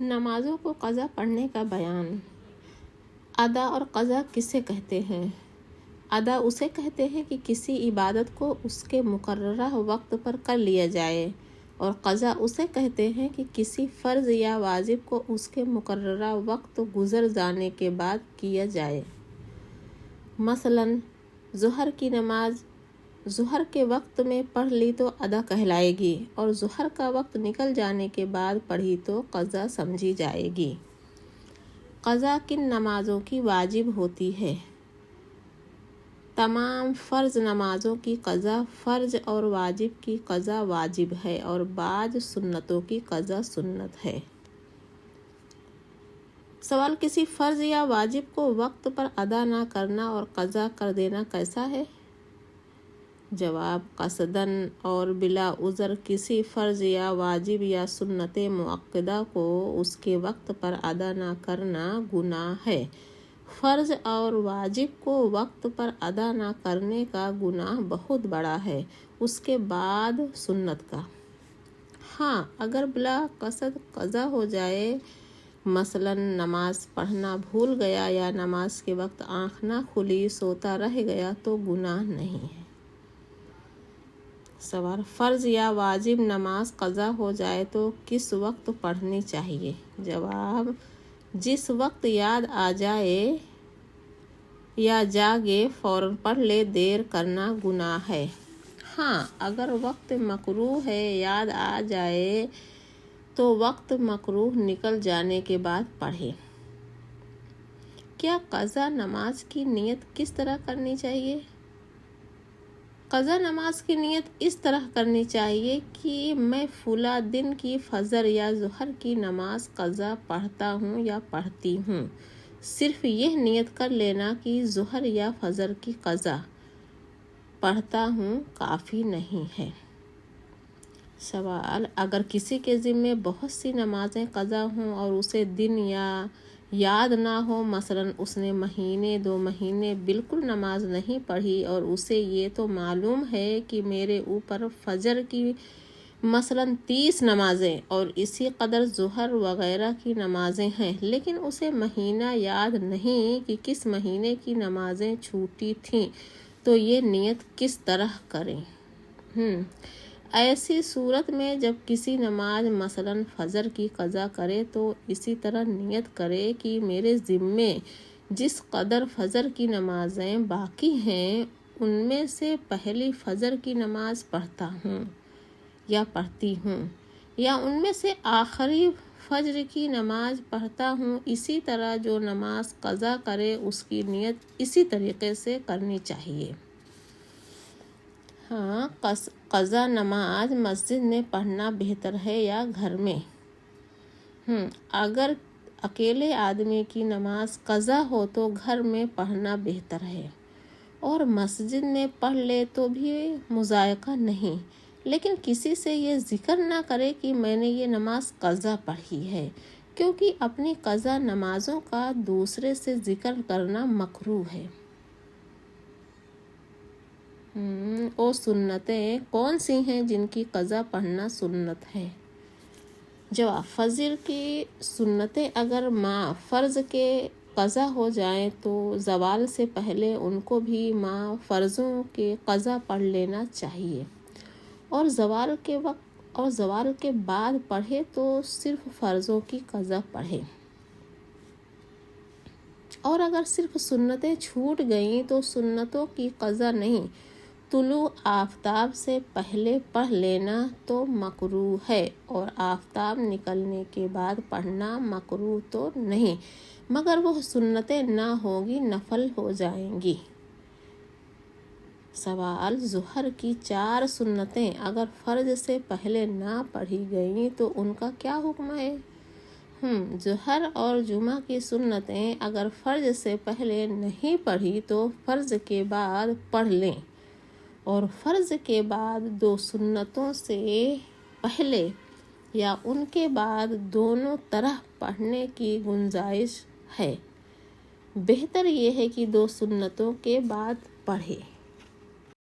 نمازوں کو قضا پڑھنے کا بیان۔ ادا اور قضا کسے کہتے ہیں؟ ادا اسے کہتے ہیں کہ کسی عبادت کو اس کے مقررہ وقت پر کر لیا جائے، اور قضا اسے کہتے ہیں کہ کسی فرض یا واجب کو اس کے مقررہ وقت گزر جانے کے بعد کیا جائے۔ مثلاً ظہر کی نماز ظہر کے وقت میں پڑھ لی تو ادا کہلائے گی، اور ظہر کا وقت نکل جانے کے بعد پڑھی تو قضا سمجھی جائے گی۔ قضا کن نمازوں کی واجب ہوتی ہے؟ تمام فرض نمازوں کی قضا فرض اور واجب کی قضا واجب ہے، اور بعض سنتوں کی قضا سنت ہے۔ سوال: کسی فرض یا واجب کو وقت پر ادا نہ کرنا اور قضا کر دینا کیسا ہے؟ جواب: قصداً اور بلا عذر کسی فرض یا واجب یا سنت مؤکدہ کو اس کے وقت پر ادا نہ کرنا گناہ ہے۔ فرض اور واجب کو وقت پر ادا نہ کرنے کا گناہ بہت بڑا ہے، اس کے بعد سنت کا۔ ہاں، اگر بلا قصد قضا ہو جائے، مثلاً نماز پڑھنا بھول گیا یا نماز کے وقت آنکھ نہ کھلی سوتا رہ گیا تو گناہ نہیں ہے۔ سوال: فرض یا واجب نماز قضا ہو جائے تو کس وقت پڑھنی چاہیے؟ جواب: جس وقت یاد آ جائے یا جاگے فوراً پڑھ لے، دیر کرنا گناہ ہے۔ ہاں، اگر وقت مکروہ ہے، یاد آ جائے تو وقت مکروہ نکل جانے کے بعد پڑھے۔ کیا قضا نماز کی نیت کس طرح کرنی چاہیے؟ قضا نماز کی نیت اس طرح کرنی چاہیے کہ میں فلاں دن کی فجر یا ظہر کی نماز قضا پڑھتا ہوں یا پڑھتی ہوں۔ صرف یہ نیت کر لینا کہ ظہر یا فجر کی قضا پڑھتا ہوں کافی نہیں ہے۔ سوال: اگر کسی کے ذمے بہت سی نمازیں قضا ہوں اور اسے دن یا یاد نہ ہو، مثلاً اس نے مہینے 2 مہینے بالکل نماز نہیں پڑھی، اور اسے یہ تو معلوم ہے کہ میرے اوپر فجر کی مثلاً 30 نمازیں اور اسی قدر ظہر وغیرہ کی نمازیں ہیں، لیکن اسے مہینہ یاد نہیں کہ کس مہینے کی نمازیں چھوٹی تھیں، تو یہ نیت کس طرح کریں؟ ایسی صورت میں جب کسی نماز مثلاً فجر کی قضا کرے تو اسی طرح نیت کرے کہ میرے ذمے جس قدر فجر کی نمازیں باقی ہیں ان میں سے پہلی فجر کی نماز پڑھتا ہوں یا پڑھتی ہوں، یا ان میں سے آخری فجر کی نماز پڑھتا ہوں۔ اسی طرح جو نماز قضا کرے اس کی نیت اسی طریقے سے کرنی چاہیے۔ ہاں، قضا نماز مسجد میں پڑھنا بہتر ہے یا گھر میں؟ اگر اکیلے آدمی کی نماز قضا ہو تو گھر میں پڑھنا بہتر ہے، اور مسجد میں پڑھ لے تو بھی مضائقہ نہیں، لیکن کسی سے یہ ذکر نہ کرے کہ میں نے یہ نماز قضا پڑھی ہے، کیونکہ اپنی قضا نمازوں کا دوسرے سے ذکر کرنا مکروہ ہے۔ وہ سنتیں کون سی ہیں جن کی قضا پڑھنا سنت ہے؟ جواب: فجر کی سنتیں اگر فرض کے قضا ہو جائیں تو زوال سے پہلے ان کو بھی فرضوں کے قضا پڑھ لینا چاہیے، اور زوال کے بعد پڑھے تو صرف فرضوں کی قضا پڑھے، اور اگر صرف سنتیں چھوٹ گئیں تو سنتوں کی قضا نہیں، طلوع آفتاب سے پہلے پڑھ لینا تو مکروہ ہے، اور آفتاب نکلنے کے بعد پڑھنا مکروہ تو نہیں، مگر وہ سنتیں نہ ہوگی، نفل ہو جائیں گی۔ سوال: ظہر کی 4 سنتیں اگر فرض سے پہلے نہ پڑھی گئیں تو ان کا کیا حکم ہے؟ ظہر اور جمعہ کی سنتیں اگر فرض سے پہلے نہیں پڑھی تو فرض کے بعد پڑھ لیں، اور فرض کے بعد 2 سنتوں سے پہلے یا ان کے بعد دونوں طرح پڑھنے کی گنجائش ہے۔ بہتر یہ ہے کہ 2 سنتوں کے بعد پڑھے۔